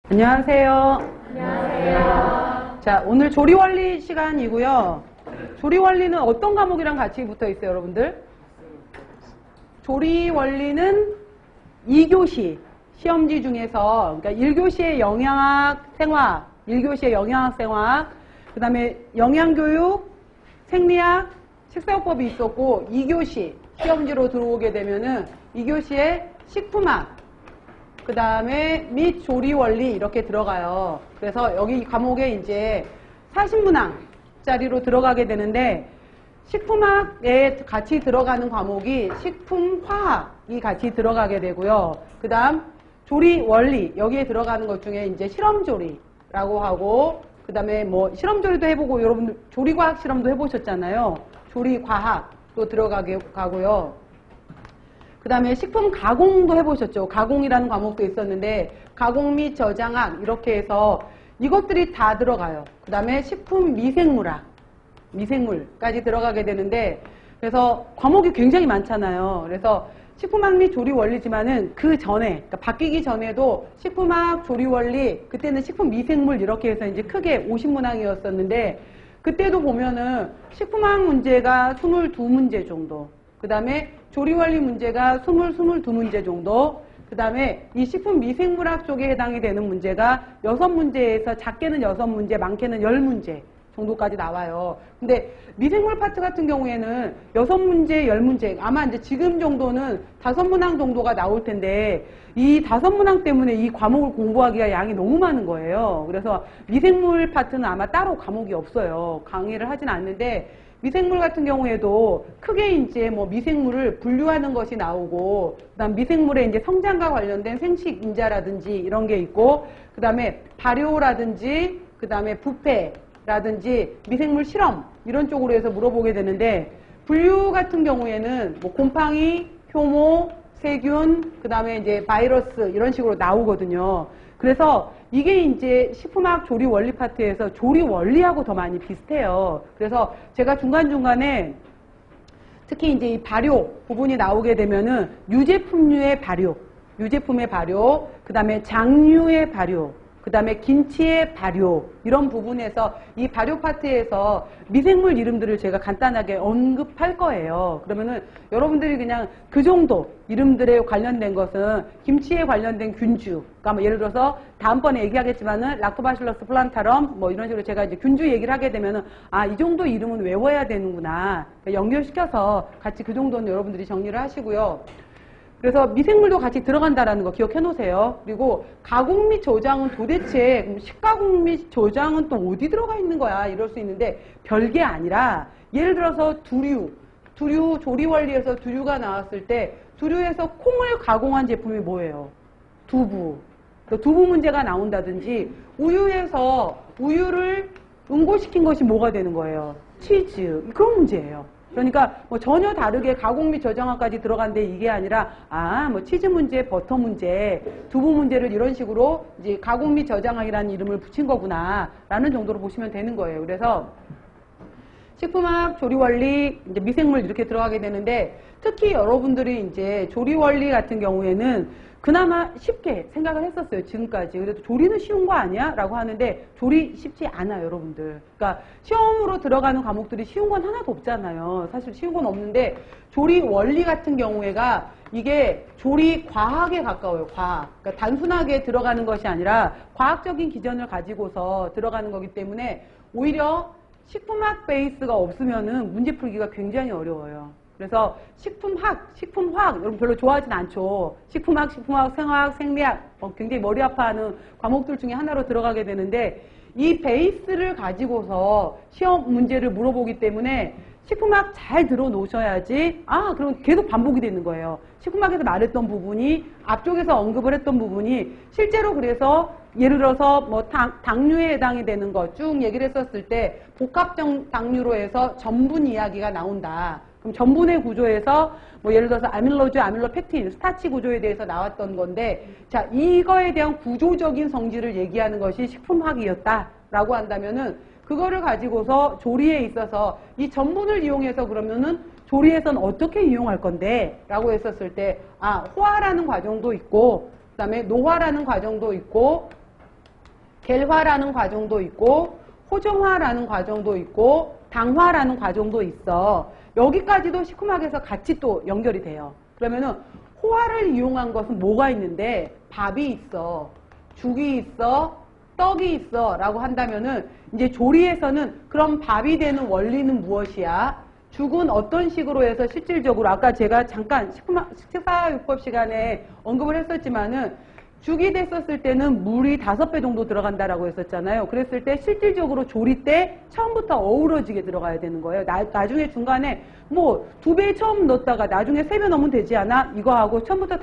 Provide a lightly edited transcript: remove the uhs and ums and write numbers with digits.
안녕하세요. 안녕하세요. 자, 오늘 조리원리 시간이고요. 조리원리는 어떤 과목이랑 같이 붙어 있어요, 여러분들? 조리원리는 2교시 시험지 중에서, 그러니까 1교시의 영양학 생화학, 1교시의 영양학 생화학, 그 다음에 영양교육, 생리학, 식사요법이 있었고, 2교시 시험지로 들어오게 되면은 2교시에 식품학, 그 다음에 및 조리원리 이렇게 들어가요. 그래서 여기 이 과목에 이제 40문항짜리로 들어가게 되는데, 식품학에 같이 들어가는 과목이 식품화학이 같이 들어가게 되고요. 그 다음 조리원리, 여기에 들어가는 것 중에 이제 실험조리라고 하고, 그 다음에 뭐 실험조리도 해보고, 여러분들 조리과학 실험도 해보셨잖아요. 조리과학도 가고요. 그 다음에 식품 가공도 해보셨죠. 가공이라는 과목도 있었는데, 가공 및 저장학 이렇게 해서 이것들이 다 들어가요. 그 다음에 식품 미생물학, 미생물까지 들어가게 되는데, 그래서 과목이 굉장히 많잖아요. 그래서 식품학 및 조리원리지만은 그 전에, 그러니까 바뀌기 전에도 식품학, 조리원리, 그때는 식품 미생물 이렇게 해서 이제 크게 50문항이었었는데, 그때도 보면은 식품학 문제가 22문제 정도, 그 다음에 조리원리 문제가 22문제 정도, 그 다음에 이 식품 미생물학 쪽에 해당이 되는 문제가 6문제에서 작게는 6문제, 많게는 10문제 정도까지 나와요. 근데 미생물 파트 같은 경우에는 6문제, 10문제, 아마 이제 지금 정도는 5문항 정도가 나올 텐데, 이 5문항 때문에 이 과목을 공부하기가 양이 너무 많은 거예요. 그래서 미생물 파트는 아마 따로 과목이 없어요. 강의를 하진 않는데, 미생물 같은 경우에도 크게 이제 뭐 미생물을 분류하는 것이 나오고, 그 다음 미생물의 이제 성장과 관련된 생식 인자라든지 이런 게 있고, 그 다음에 발효라든지, 그 다음에 부패라든지 미생물 실험 이런 쪽으로 해서 물어보게 되는데, 분류 같은 경우에는 뭐 곰팡이, 효모, 세균, 그 다음에 이제 바이러스 이런 식으로 나오거든요. 그래서 이게 이제 식품학 조리 원리 파트에서 조리 원리하고 더 많이 비슷해요. 그래서 제가 중간중간에 특히 이제 이 발효 부분이 나오게 되면은 유제품류의 발효, 유제품의 발효, 그 다음에 장류의 발효, 그 다음에 김치의 발효, 이런 부분에서 이 발효 파트에서 미생물 이름들을 제가 간단하게 언급할 거예요. 그러면은 여러분들이 그냥 그 정도 이름들에 관련된 것은 김치에 관련된 균주, 그러니까 뭐 예를 들어서 다음번에 얘기하겠지만은 락토바실러스 플란타럼 뭐 이런 식으로 제가 이제 균주 얘기를 하게 되면은 아, 이 정도 이름은 외워야 되는구나. 그러니까 연결시켜서 같이 그 정도는 여러분들이 정리를 하시고요. 그래서 미생물도 같이 들어간다라는 거 기억해 놓으세요. 그리고 가공 및 저장은 도대체 그럼 식가공 및 저장은 또 어디 들어가 있는 거야? 이럴 수 있는데 별게 아니라 예를 들어서 두류 조리원리에서 두류가 나왔을 때 두류에서 콩을 가공한 제품이 뭐예요? 두부. 두부 문제가 나온다든지 우유에서 우유를 응고시킨 것이 뭐가 되는 거예요? 치즈. 그런 문제예요. 그러니까 뭐 전혀 다르게 가공 및 저장학까지 들어간데 이게 아니라 뭐 치즈 문제, 버터 문제, 두부 문제를 이런 식으로 이제 가공 및 저장학이라는 이름을 붙인 거구나라는 정도로 보시면 되는 거예요. 그래서 식품학, 조리원리, 이제 미생물 이렇게 들어가게 되는데, 특히 여러분들이 이제 조리원리 같은 경우에는 그나마 쉽게 생각을 했었어요, 지금까지. 그래도 조리는 쉬운 거 아니야? 라고 하는데 조리 쉽지 않아요, 여러분들. 그러니까 시험으로 들어가는 과목들이 쉬운 건 하나도 없잖아요. 사실 쉬운 건 없는데 조리원리 같은 경우에가 이게 조리 과학에 가까워요, 과학. 그러니까 단순하게 들어가는 것이 아니라 과학적인 기전을 가지고서 들어가는 거기 때문에 오히려 식품학 베이스가 없으면은 문제 풀기가 굉장히 어려워요. 그래서 식품화학, 여러분 별로 좋아하진 않죠. 식품학, 생화학, 생리학, 굉장히 머리 아파하는 과목들 중에 하나로 들어가게 되는데, 이 베이스를 가지고서 시험 문제를 물어보기 때문에 식품학 잘 들어 놓으셔야지, 그럼 계속 반복이 되는 거예요. 식품학에서 말했던 부분이, 앞쪽에서 언급을 했던 부분이, 실제로 그래서 예를 들어서 뭐 당류에 해당이 되는 거 쭉 얘기를 했었을 때, 복합적 당류로 해서 전분 이야기가 나온다. 그럼 전분의 구조에서 뭐 예를 들어서 아밀로즈, 아밀로펙틴, 스타치 구조에 대해서 나왔던 건데, 자, 이거에 대한 구조적인 성질을 얘기하는 것이 식품학이었다라고 한다면은 그거를 가지고서 조리에 있어서 이 전분을 이용해서 그러면은 조리에서는 어떻게 이용할 건데? 라고 했었을 때, 호화라는 과정도 있고, 그 다음에 노화라는 과정도 있고, 겔화라는 과정도 있고 호정화라는 과정도 있고 당화라는 과정도 있어. 여기까지도 시큼하게서 같이 또 연결이 돼요. 그러면은 호화를 이용한 것은 뭐가 있는데 밥이 있어, 죽이 있어, 떡이 있어 라고 한다면은 이제 조리에서는 그럼 밥이 되는 원리는 무엇이야? 죽은 어떤 식으로 해서 실질적으로 아까 제가 잠깐 식사요법 시간에 언급을 했었지만은 죽이 됐었을 때는 물이 5배 정도 들어간다라고 했었잖아요. 그랬을 때 실질적으로 조리 때 처음부터 어우러지게 들어가야 되는 거예요. 나중에 중간에 뭐 2배 처음 넣었다가 나중에 3배 넣으면 되지 않아? 이거 하고 처음부터